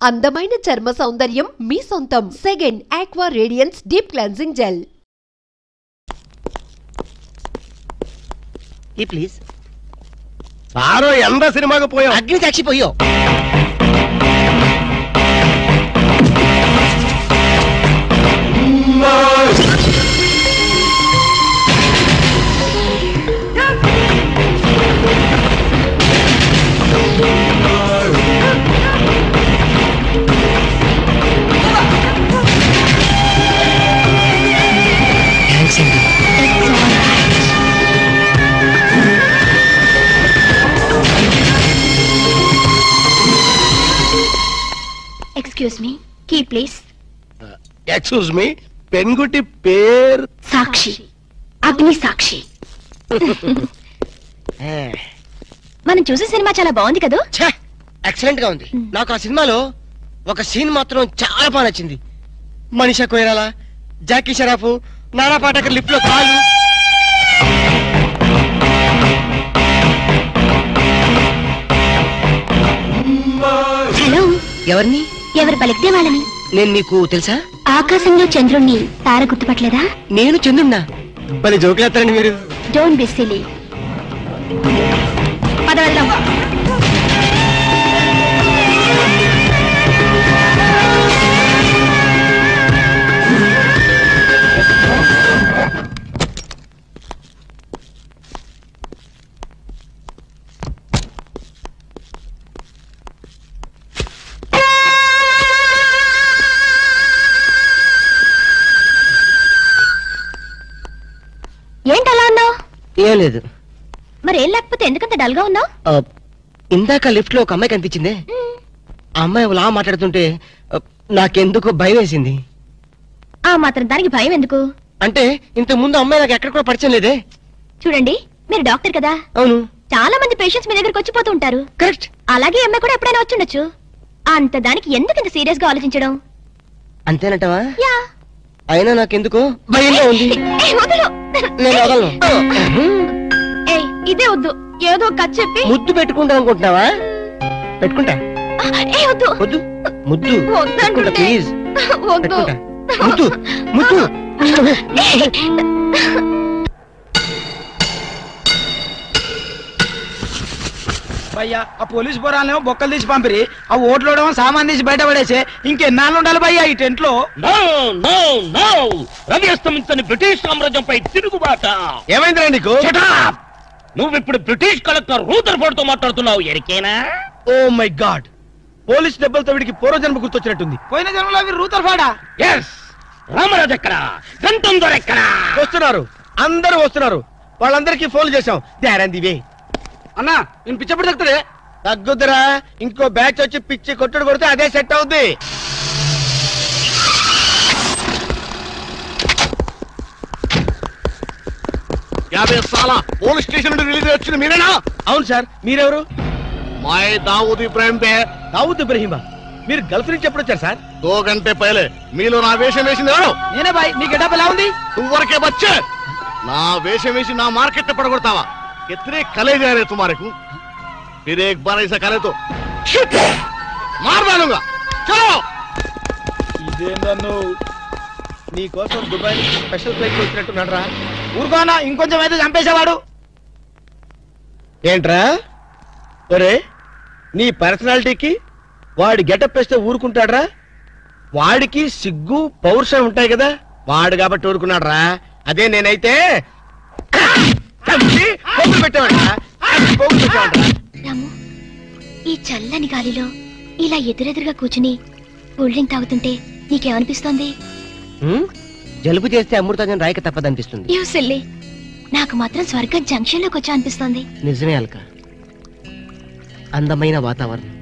అందమైన చర్మ సౌందర్యం మీ సొంతం. Second aqua radiance deep cleansing gel. Please సారో ఎంత సినిమాకి పోయావు? అగ్ని సాక్షి పోయావు. Excuse me, key please. Excuse me, పెన్గుటి పేరు సాక్షి, అగ్ని సాక్షి. మనం చూసే సినిమా చాలా బాగుంది కదా? ఎక్సలెంట్ గా ఉంది. నాకు ఆ సినిమాలో ఒక సీన్ మాత్రం చాలా బాగా నచ్చింది. మనీషా కొయిరాలా, జాకీ షరాఫ్, నానా పాటేకర్ లిఫ్ట్ లో కాలు. హలో, ఎవరిని? ఎవరు పలికితే వాళ్ళని. నేను నీకు తెలుసా? ఆకాశంలో చంద్రుణ్ణి తార గుర్తుపట్టలేదా? నేను చంద్రున్నా. భలే జోకులేస్తారండి మీరు. Don't be silly. పద వెళ్దాం. ఏంటలా ఉన్నావు? ఏం లేదు. మరి ఏం లేకపోతే ఎందుకంత డల్ గా ఉన్నావు? ఇందాక లిఫ్ట్ లో ఒక అమ్మాయి కనిపించిందే. ఆ అమ్మాయి అలా మాట్లాడుతుంటే నాకెందుకు భయం వేసింది. ఆ మాత్రం దానికి భయం ఎందుకు? అంటే ఇంత ముందు అమ్మాయి నాకు ఎక్కడ కూడా పరిచయం లేదే. చూడండి, మీరు డాక్టర్ కదా. అవును. చాలా మంది పేషెంట్స్ మీ దగ్గరకు వచ్చిపోతూ ఉంటారు. కరెక్ట్. అలాగే అమ్మాయి కూడా ఎప్పుడైనా వచ్చుండొచ్చు. అంత దానికి ఎందుకు ఇంత సీరియస్ గా ఆలోచించడం? అంతేనంటవా? యా. అయినా నాకెందుకు భయంగా ఉంది. నేను వదలను. ఇదే వద్దు, ఏదో కథ చెప్పి ముద్దు పెట్టుకుంటా అనుకుంటున్నావా? పెట్టుకుంటా. వద్దు వద్దు, ముద్దు పెట్టుకుంటా ప్లీజ్. వద్దు, ముద్దు ముద్దు. భయ్యా, ఆ పోలీస్ పోరాలేమో బొక్కలు తీసి పంపిరి, ఆ ఓట్లోడేమో సామాన్ తీసి బయట పడేసి ఇంకెన్నాళ్ళు ఉండాలి భయ్యా ఈ టెంట్ లో? రవి అస్తమించని బ్రిటిష్ సామ్రాజ్యంపై తిరుగుబాట. ఏమైందిరా నీకు? నువ్వు ఇప్పుడు బ్రిటిష్ కలెక్టర్ రూదర్ఫోర్డ్ తో మాట్లాడుతున్నావు. ఎరికేనా? ఓ మై గాడ్, పోలీస్ దెబ్బలతో వీడికి పూర్వజన్మ గుర్తొచ్చినట్టుంది. పోయిన జన్మలో అవి రూదర్ఫోర్డా? ఎస్. రామరాజు ఎక్కడా? గంటం దొర ఎక్కడా? వస్తున్నారు, అందరూ వస్తున్నారు. వాళ్ళందరికీ ఫోన్ చేశాం. వే అన్నా, నేను పిచ్చప్పుడు తగ్గుతుంది. తగ్గుద్దురా, ఇంకో బ్యాచ్ వచ్చి పిచ్చి కొట్టుడు కొడితే అదే సెట్ అవుద్ది. పోలీస్ స్టేషన్ నుండి రిలీజ్ వచ్చింది మీరేనా? అవును సార్, మీరెవరు? మై దావూద్ ఇబ్రాహిం పే. దావూద్ ఇబ్రహీమా? మీరు గల్ఫ్ నుంచి ఎప్పుడు వచ్చారు సార్? 2 గంటే పైలే. మీలో నా వేషం వేసింది ఎవరు? నేనే బాయ్. నీ గెటప్ ఎలా ఉంది? నువ్వరకే బచ్చే. నా వేషం వేసి నా మార్కెట్ పడగొడతావా? कितने कले जा रहे तुम्हारे को? फिर एक बार ऐसा करे तो मार डालूंगा. चलो. ఇదేందన్ను నీ కోసం దుబాయ్ నుంచి స్పెషల్ ఫ్లైట్ వచ్చినట్టున్నాడు రా. ఊరుకోనా, ఇంకొంచెం అయితే చంపేసేవాడు. ఏంట్రా ఒరే, నీ పర్సనాలిటీకి వాడి గెటప్ వేస్తే ఊరుకుంటాడ్రా? వాడికి సిగ్గు పౌరుషం ఉంటాయి కదా, వాడు కాబట్టి ఊరుకున్నాడు రా. అదే నేనైతే రాము, ఈ చల్లని గాలిలో ఇలా ఎదురెదురుగా కూర్చుని కూల్ డ్రింక్ తాగుతుంటే నీకేమనిపిస్తోంది? జలుబు చేస్తే అమృతాజన్ రాయక తప్పదనిపిస్తుంది. యూ సిల్లీ, నాకు మాత్రం స్వర్గం జంక్షన్ లోకి వచ్చా అనిపిస్తోంది. నిజమే అల్క. అందమైన వాతావరణం,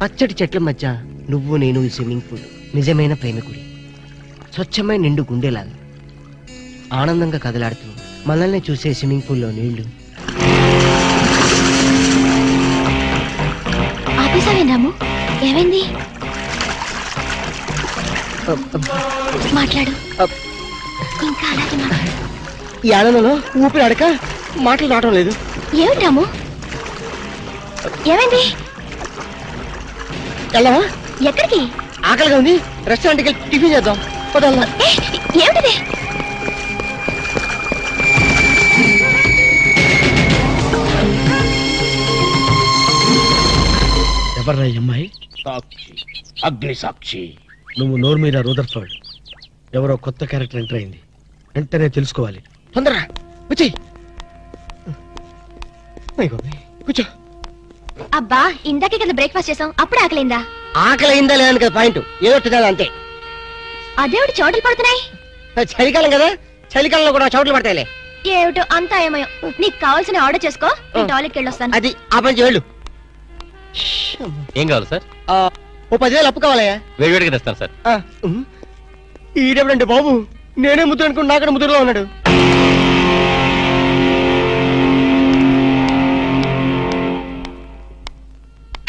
పచ్చటి చెట్ల మధ్య నువ్వు నేను, ఈ స్విమ్మింగ్ పూల్ నిజమైన ప్రేమికుడి. స్వచ్ఛమైన నిండు గుండెలాగా ఆనందంగా కదలాడుతూ మనల్ని చూసే స్విమ్మింగ్ పూల్లో నీళ్లు. ఆపేసావే రాము, ఏమైంది? మాట్లాడు, ఇంకా అలాగే మాట్లాడు. ఈ ఆనందంలో ఊపిరి అడక మాటలు రావడం లేదు. ఏమిటి రాము, ఏమైంది? వెళ్ళవా? ఎక్కడికి? ఆకలిగా ఉంది, రెస్టారెంట్కి వెళ్ళి టిఫిన్ చేద్దాం. ఏమిటిది? ఎవర్రా ఈ అమ్మాయి? సాక్షి, అగ్ని సాక్షి. నువ్వు నోరు మీద రూదర్ఫర్డ్. ఎవరో కొత్త క్యారెక్టర్ ఎంటర్ అయింది, వెంటనే తెలుసుకోవాలి. తొందరగా వచ్చేయ్. కూర్చో. అబ్బా, ఇందాకే కదా బ్రేక్ఫాస్ట్ చేసాం, అప్పుడే ఆకలిందా? ఆకలి అయిందా లేదని కదా పాయింట్, ఏదో తినాలి అంతే. అదేవిటి చోటలు పడుతున్నాయి? చలికాలం కదా, చలికాలంలో కూడా చోట్లు పడతాయిలే. ఏమిటో అంతా ఏమయో. నీకు కావాల్సిన ఆర్డర్ చేసుకో, నేను టాయిలెట్కి వెళ్ళొస్తాను. అది ఆ పని వెళ్ళు. ఏం కావాలి సార్? ఓ 10,000 అప్పు కావాలయ్యా. వేడివేడిగా తెస్తాను సార్. ఈడెవడండి బాబు, నేనే ముద్దు అనుకుని నాకడ ముద్దులో ఉన్నాడు.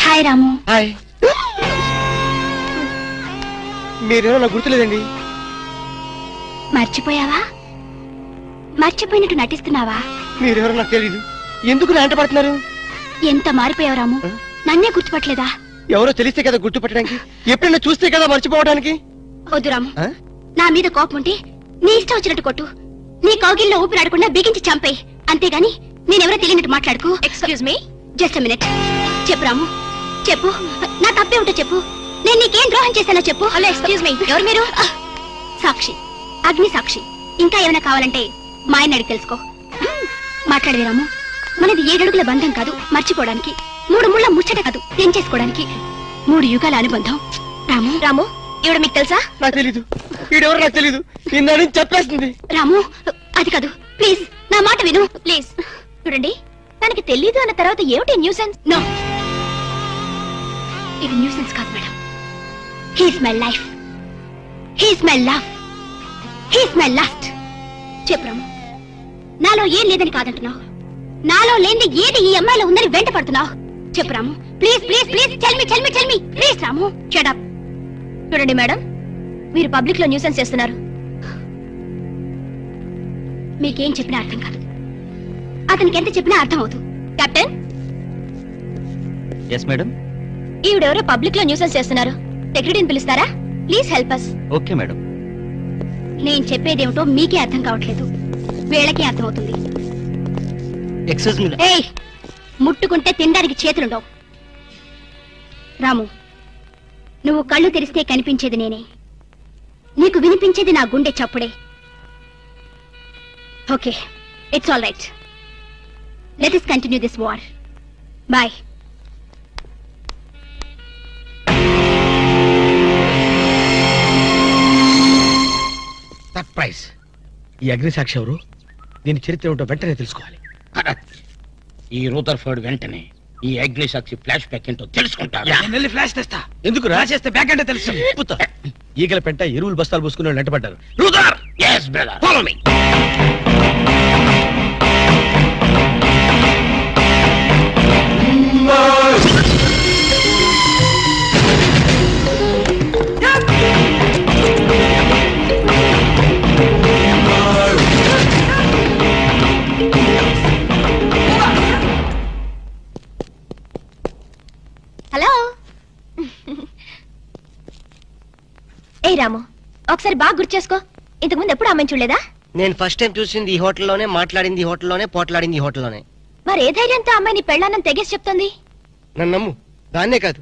హాయ్ రాము. హాయ్. మీరేమో నాకు గుర్తులేదండి. మర్చిపోయావా? మర్చిపోయినట్టు నటిస్తున్నావా? మీరెవరో నాకు తెలీదు, ఎందుకు నా వెంట పడుతున్నారు? ఎంత మారిపోయావు రాము, నన్నే గుర్తుపట్టలేదా? ఎవరో తెలిస్తే కదా గుర్తుపట్టడానికి, ఎప్పుడైనా చూస్తే కదా మర్చిపోవడానికి. వద్దు రాము, నా మీద కోపం ఉంటే నీ ఇష్టం వచ్చినట్టు కొట్టు, నీ కౌగిల్లో ఊపిరాడకుండా బిగించి చంపే. అంతేగాని నేనెవరో తెలియనట్టు మాట్లాడుకు. Excuse me, just a minute. చెప్పు రాము, చెప్పు, నా తప్పే ఉంటో చెప్పు. నేను నీకేం ద్రోహం చేశానో చెప్పు. హలో, ఎక్స్క్యూజ్ మీ, ఎవరు మీరు? సాక్షి, అగ్ని సాక్షి. ఇంకా ఏమైనా కావాలంటే మా ఆయన అడిగి తెలుసుకో. మాట్లాడవే రాము, మనది 7 అడుగుల బంధం కాదు మర్చిపోవడానికి, 3 ముళ్ళ ముచ్చట కాదు తెంచేసుకోవడానికి, 3 యుగాల అనుబంధం. రాము, రాము, ఇవిడ మీకు తెలుసా? నాకు తెలీదు, వీడెవరో నాకు తెలీదు, నిన్న చెప్పేస్తుంది. రాము, అది కాదు, ప్లీజ్ నా మాట విను, ప్లీజ్. చూడండి, తనకి తెలీదు అన్న తర్వాత ఏమిటి న్యూసెన్స్? నో, ఇది న్యూసెన్స్ కాదు madam. He's my life, he's my love, he's my last. చెప్పు రాము, నాలో ఏం లేదని కాదంటున్నావు, నాలో లేని ఏది ఈ అమ్మాయిలో ఉందని వెంట పడుతున్నావు. చెప్పు Ramu, please please please, tell me tell me tell me please. Ramu, shut up. చూడండి మేడం, మీరు పబ్లిక్ లో న్యూసెన్స్ చేస్తున్నారు. మీకేం చెప్పినా అర్థం కాదు, అతనికి ఎంత చెప్పినా అర్థం అవుతుంది. కెప్టెన్. Yes madam. ఈవిడెవరో పబ్లిక్ లో న్యూసెన్స్ చేస్తున్నారు, సెక్రటరీని పిలుస్తారా? Please help us. Okay madam. నేను చెప్పేదేమిటో మీకే అర్థం కావట్లేదు, వీళ్ళకి అర్థం అవుతుంది. Excuse me. ఏయ్, ముట్టుకుంటే తినడానికి చేతులుండవు. రాము, నువ్వు కళ్ళు తెరిస్తే కనిపించేది నేనే, నీకు వినిపించేది నా గుండె చప్పుడే. Okay, it's all right. Let us continue this war. Bye. Surprise. ఈ అగ్నిసాక్షి ఎవరు, దీని చరిత్ర ఏమిటో వెంటనే తెలుసుకోవాలి. ఈ రూదర్ఫర్డ్ వెంటనే ఈ అగ్ని సాక్షి ఫ్లాష్ బ్యాక్ ఏంటో తెలుసుకుంటారు. నేను వెళ్ళి ఫ్లాష్ తెస్తా. ఎందుకు ఫ్లాష్ చేస్తే బ్యాక్ అంటే తెలుసు. ఈగల పెంట ఎరువులు బస్తాలు పూసుకుని వాళ్ళు వెంటపడ్డారు. Brother, yes brother, follow me. Hello. ఏ రాము, ఒకసారి బాగా గుర్తు చేసుకో, ఇంతకు ముందు ఎప్పుడు అమ్మాయిని చూడలేదా? నేను ఫస్ట్ టైం చూసింది ఈ హోటల్లోనే, మాట్లాడింది ఈ హోటల్లోనే, పోట్లాడింది ఈ హోటల్లోనే. మరి ఏ ధైర్యంతో అమ్మాయిని పెళ్ళానని తెగేసి చెప్తుంది? నన్ను నమ్ము, దాన్నే కాదు,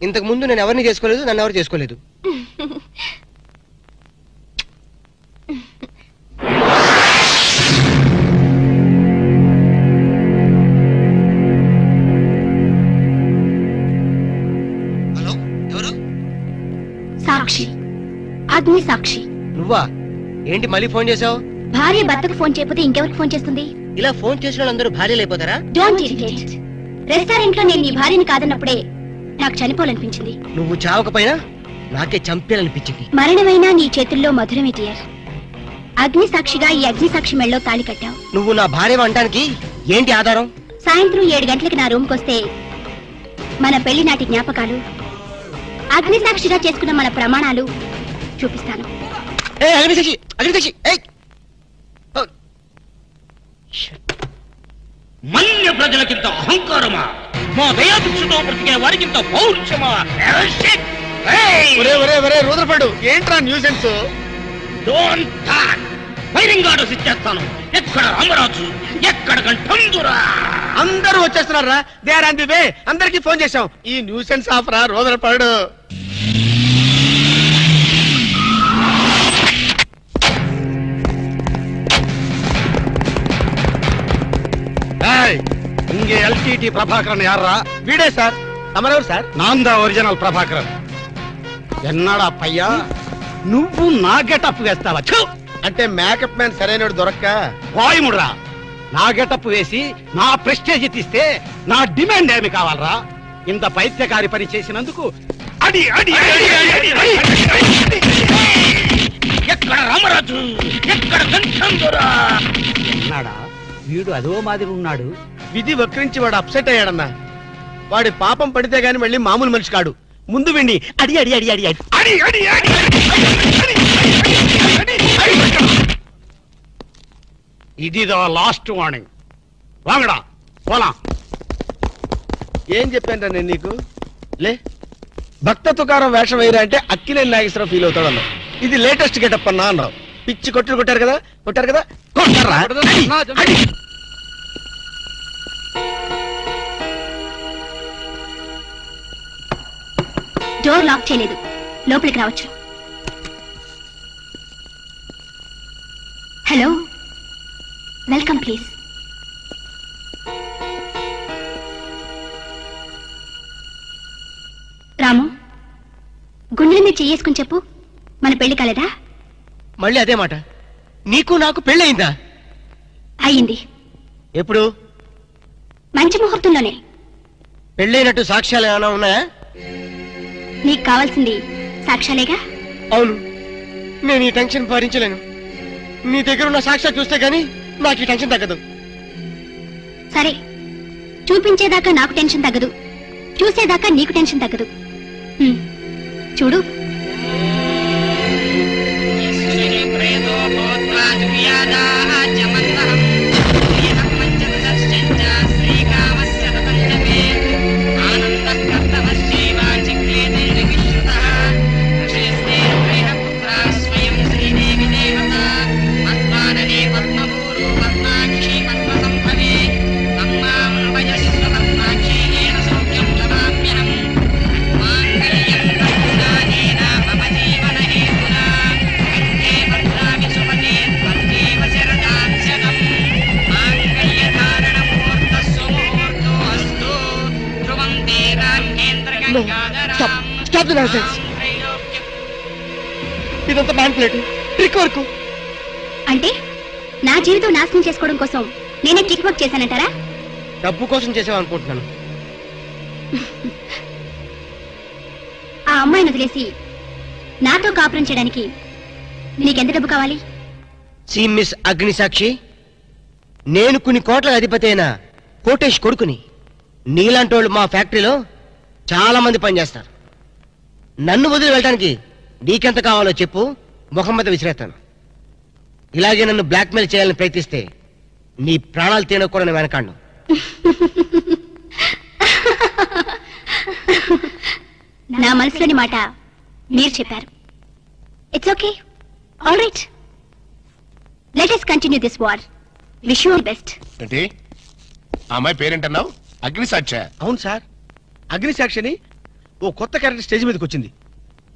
ఇంతకు ముందు నేను ఎవరిని చేసుకోలేదు, నన్ను ఎవరు చేసుకోలేదు. హలో, ఎవరు? సాక్షి, అగ్ని సాక్షి. నువ్వా? ఏంటి మళ్ళీ ఫోన్ చేసావు? భార్య భర్తకు ఫోన్ చేయకపోతే ఇంకెవరికి ఫోన్ చేస్తుంది? ఇలా ఫోన్ చేసిన వాళ్ళందరూ భార్యలు అయిపోతారా? Don't irritate. రెస్టారెంట్ లో నేను నీ భార్యని కాదన్నప్పుడే నాకు చనిపోవాలనిపించింది. నువ్వు చావకపోయినా నాకే చంపేయాలనిపించింది. మరణమైనా నీ చేతుల్లో మధురమే డియర్. అగ్ని సాక్షిగా ఈ అగ్ని సాక్షి మెళ్ళలో తాళి కట్టావు. నువ్వు నా భార్య అనడానికి ఏంటి ఆధారం? సాయంత్రం 7 గంటలకి నా రూమ్ కొస్తే మన పెళ్లి నాటి జ్ఞాపకాలు, అగ్ని సాక్షిగా చేసుకున్న మన ప్రమాణాలు చూపిస్తాను. మన్య ప్రజలకింత అహంకారమా? మా దయాభిక్షతో బ్రతికే వారికింత పౌరుషమా? రుద్రపడు ఏంట్రా nuisance? Don't talk. Firing orders ఇచ్చేస్తాను. ఎక్కడ రామరాజు, ఎక్కడ గంటందురా. అందరూ వచ్చేస్తున్నారా? They are on the way. అందరికి ఫోన్ చేశాం. ఈ న్యూసెన్స్ ఆఫ్ రా రుద్రపడు. இங்கே எல்டிடி பிரபாகரன் யாரா? వీడే సార్. తమరెవరు సార్? நான் தான் ఒరిజినల్ ప్రభాకరన్. ఎన్నాడా పయ్యా నువ్వు నా గెటప్ వేస్తావా? అంటే మేకప్ మ్యాన్ సరైనడు దొరక్క వాయుముడ్రా. నా గెటప్ వేసి నా ప్రెస్టేజ్ తీస్తే నా డిమాండ్ ఏమి కావాలరా? ఇంత పైత్యకారి పని చేసినందుకు అడి అడి అడి అడి అడి. ఎక్కడ రామరాజు, ఎక్కడ గంటందురా. ఎన్నాడా వీడు అదో మాదిరి ఉన్నాడు. విధి వక్రించి వాడు అప్సెట్ అయ్యాడన్నా. వాడి పాపం పడితే గాని మళ్ళీ మామూలు మనిషి కాడు. ముందు విండి అడి అడి అడి అడి అడి అడి అడి అడి. ఇదిదో లాస్ట్ వార్నింగ్. వాంగడా పోలాం. ఏం చెప్పాను నేను నీకు? లే, భక్త తుకారం వేషం వేయరా అంటే అక్కినేని నాగేశ్వరరావు ఫీల్ అవుతాడు అన్నావు. ఇది లేటెస్ట్ గెటప్ అన్నా అన్నావు. పిచ్చి కొట్టుడు కొట్టారు కదా, కొట్టారు కదా, కొట్టారా? డోర్ లాక్ చేయలేదు, లోపలికి రావచ్చు. Hello, welcome please. రాము, గుండెల మీద చెయ్యేసుకుని చెప్పు, మన పెళ్లి కాలేదా? మళ్ళీ అదే మాట. నీకు నాకు పెళ్ళయిందా? అయ్యింది. ఎప్పుడు? మంచి ముహూర్తంలోనే. పెళ్ళైనట్టు సాక్ష్యాలు ఏమైనా ఉన్నాయా? నీకు కావాల్సింది సాక్ష్యాలేగా? అవును. నేను ఈ టెన్షన్ భరించలేను. నీ దగ్గర ఉన్న సాక్ష్యాలు చూస్తే గానీ నాకు ఈ టెన్షన్ తగ్గదు. సరే, చూపించేదాకా నాకు టెన్షన్ తగ్గదు, చూసేదాకా నీకు టెన్షన్ తగ్గదు. చూడు. ఇదంతా మ్యానిపులేట్, ట్రిక్ వర్క్. అంటే నా జీవితం నాశనం చేసుకోవడం కోసం నేనే ట్రిక్ వర్క్ చేశానంటారా? డబ్బు కోసం చేసావనుకుంటున్నాను. ఆ అమ్మాయిని వదిలేసి నాతో కాపురం చేయడానికి నీకెంత డబ్బు కావాలి? సి మిస్ అగ్నిసాక్షి, నేను కొన్ని కోట్ల అధిపతి అయిన కోటేష్ కొడుకుని. నీలాంటి వాళ్ళు మా ఫ్యాక్టరీలో చాలా మంది పనిచేస్తారు. నన్ను వదిలి వెళ్ళడానికి నీకెంత కావాలో చెప్పు, ముఖం మీద విసిరేస్తాను. ఇలాగే నన్ను బ్లాక్మెయిల్ చేయాలని ప్రయత్నిస్తే నీ ప్రాణాలు తీయడం కూడా నేను వెనకాడను. నా మనసులోని మాట మీరు చెప్పారు. It's okay, all right. Let us continue this war. Wish you all best. ఏంటి ఆ అమ్మాయి పేరేంటన్నావు? అగ్నిసాక్ష? అవును సార్, అగ్నిసాక్షిని. ఓ కొత్త క్యారెక్టర్ స్టేజ్ మీదకి వచ్చింది.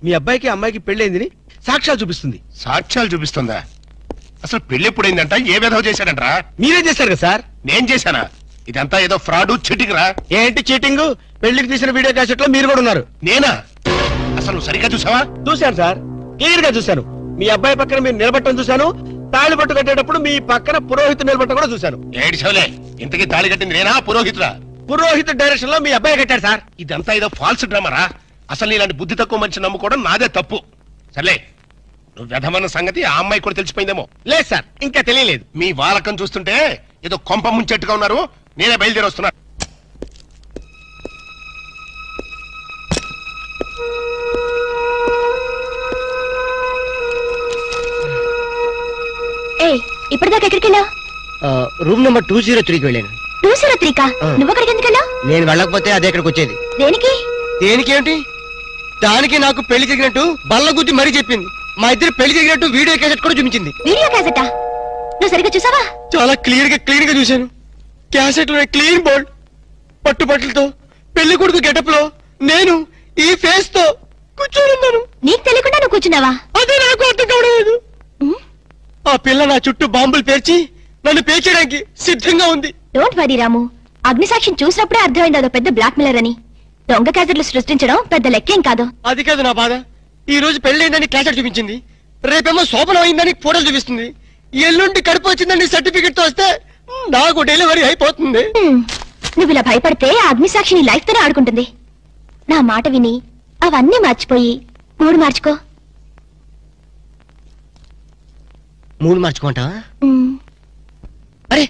మీ అబ్బాయికి అమ్మాయికి పెళ్ళైందని సాక్ష్యాలు చూపిస్తుంది. సాక్ష్యాలు చూపిస్తుందా? అసలు పెళ్లి ఎప్పుడైందంట? ఏ విధవ చేశాడంట్రా? మీరే చేశారు కదా సార్? నేను చేశానా? ఇదంతా ఏదో ఫ్రాడ్, చీటింగ్ రా. ఏంటి చీటింగ్? పెళ్లికి తీసిన వీడియో క్యాసెట్ లో మీరు కూడా ఉన్నారు. నేనా? అసలు నువ్వు సరిగ్గా చూసావా? చూశాను సార్, క్లియర్ గా చూశాను. మీ అబ్బాయి పక్కన మీరు నిలబట్టడం చూశాను. తాళి పట్టు కట్టేటప్పుడు మీ పక్కన పురోహితుడు నిలబట్టడం కూడా చూశాను. ఏడు చవలే, ఇంతకీ తాళి కట్టింది నేనా పురోహితుడా? పురోహిత డైరెక్షన్ లో మీ అబ్బాయి కట్టాడు సార్. ఇదంతా ఏదో ఫాల్స్ డ్రామారా. అసలు ఇలాంటి బుద్ధి తక్కువ మనిషి నమ్ముకోవడం నాదే తప్పు. సర్లే, నువ్వు వ్యధమన్న సంగతి ఆ అమ్మాయి కూడా తెలిసిపోయిందేమో. లేదు సార్, ఇంకా తెలియలేదు. మీ వాలకం చూస్తుంటే ఏదో కొంప ముంచెట్టుగా ఉన్నారు. నేనే బయలుదేరి వస్తున్నా. ఇప్పటిదాకా ఎక్కడికి వెళ్ళావు? రూమ్ నెంబర్ 203కి వెళ్ళాను. 203కా? నువ్వు అక్కడికి ఎందుకు వెళ్ళావు? నేను వెళ్ళకపోతే అదే ఇక్కడికి వచ్చేది. దేనికి? దేనికేంటి? దానికి నాకు పెళ్లి జరిగినట్టు బల్ల గుద్ది మరీ చెప్పింది. మా ఇద్దరు పెళ్లి జరిగినట్టు వీడియో క్యాసెట్ కూడా చూపించింది. వీడియో క్యాసెటా? నువ్వు సరిగ్గా చూసావా? చాలా క్లీన్ గా చూశాను. క్యాసెట్ లో క్లీన్ బోల్డ్ పట్టుబట్టలతో పెళ్లి కొడుకు గెటప్ లో నేను ఈ ఫేస్ తో కూర్చోనున్నాను. నీకు తెలియకుండా నువ్వు కూర్చున్నావా? అదే నాకు అర్థం కావడం లేదు. ఆ పిల్ల నా చుట్టూ బాంబులు పేర్చి నన్ను పేర్చడానికి సిద్ధంగా ఉంది. డోంట్ వరీ రాము, అగ్నిసాక్షిని చూసినప్పుడే అర్థమైంది అదో పెద్ద బ్లాక్ మెయిలర్ అని. దొంగ క్యాసెట్లు సృష్టించడం పెద్ద లెక్కేం కాదు. అది కాదు నా బాధ. ఈ రోజు పెళ్ళైందని క్యాసెట్ చూపించింది, రేపేమో శోభనం అయిందని ఫోటోలు చూపిస్తుంది, ఎల్లుండి కడుపు వచ్చిందని సర్టిఫికెట్ తో వస్తే నాకు డెలివరీ అయిపోతుంది. నువ్వు ఇలా భయపడితే అగ్నిసాక్షిని లైఫ్ తోనే ఆడుకుంటుంది. నా మాట విని అవన్నీ మర్చిపోయి మూడు మార్చుకో. మూడు మార్చుకుంటావా? అరే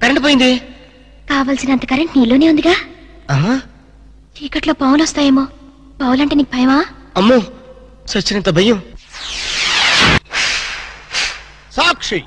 కరెంట్ పోయింది. కావలసినంత కరెంట్ నీలోనే ఉందిగా. చీకట్లో పావులు వస్తాయేమో. పావులంటే నీకు భయమా? అమ్మో, సచ్చినంత భయం. సాక్షి